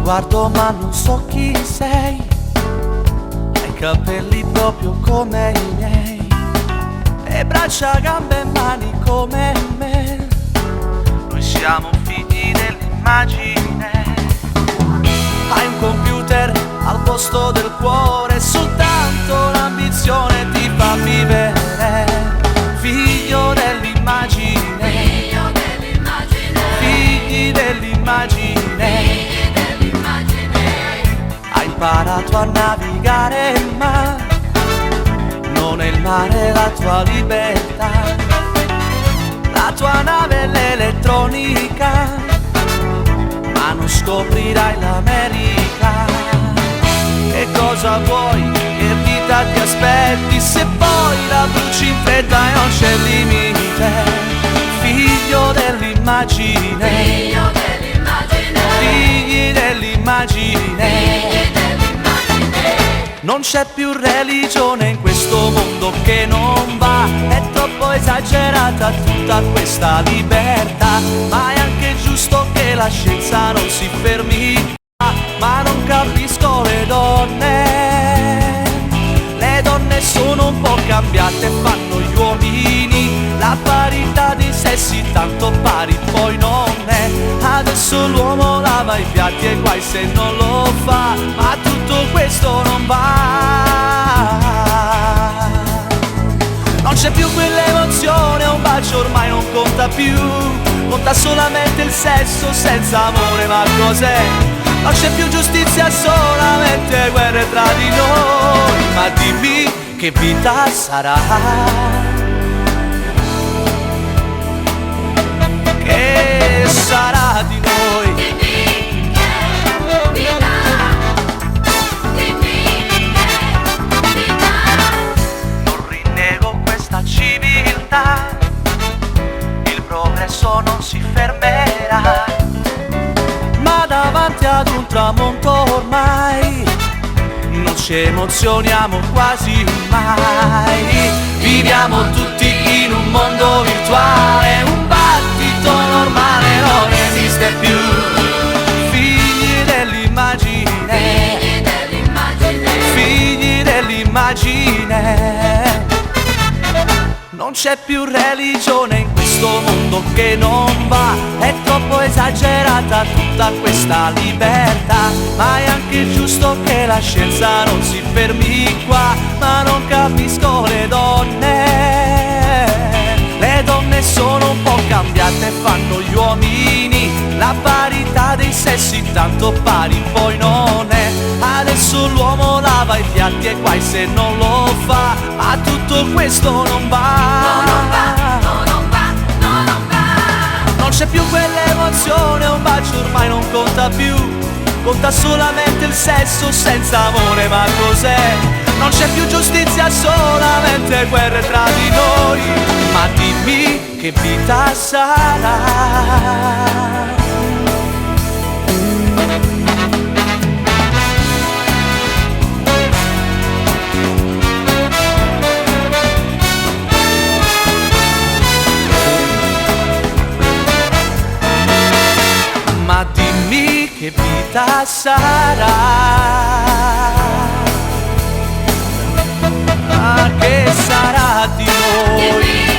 guardo ma non so chi sei, hai capelli proprio come i miei, e braccia, gambe e mani come me. Noi siamo figli dell'immagine. Hai un computer al posto del cuore, soltanto l'ambizione ti fa vivere. Figlio dell'immagine, figli dell'immagine. Hai imparato a navigare ma non è il mare la tua libertà. La tua nave è l'elettronica, ma non scoprirai l'America. Che cosa vuoi? Che vita ti aspetti se poi la bruci in fretta e non c'è limite? Figlio dell'immagine, figli dell'immagine. Non c'è più religione in questo mondo che non va, è troppo esagerata tutta questa libertà, ma è anche giusto che la scienza non si fermi qua. Ma non capisco le donne sono un po' cambiate, fanno gli uomini, la parità dei sessi tanto pari poi non è. Adesso l'uomo lava i piatti e guai se non lo fa, ma tutto questo non va. Non c'è più quell'emozione, un bacio ormai non conta più, conta solamente il sesso senza amore, ma cos'è? Non c'è più giustizia, solamente guerre tra di noi. Ma dimmi che vita sarà, che sarà di noi. Dimmi che vita, dimmi che vita. Non rinnego questa civiltà, il progresso non si fermerà, ma davanti ad un tramonto ormai non ci emozioniamo quasi mai. Viviamo tutti in un mondo virtuale, un battito normale non esiste più. Figli dell'immagine, figli dell'immagine. Non c'è più religione in questo mondo che non va, è troppo esagerata tutta questa libertà, ma è anche giusto che la scienza non si fermi qua. Ma non capisco le donne sono un po' cambiate, fanno gli uomini, la parità dei sessi tanto pari poi non è. Adesso l'uomo lava i piatti e guai se non lo fa, ma tutto questo non va. Non c'è più quell'emozione, un bacio ormai non conta più, conta solamente il sesso senza amore, ma cos'è? Non c'è più giustizia, solamente guerre tra di noi. Ma dimmi che vita sarà. Ma dimmi che vita sarà, che sarà di noi.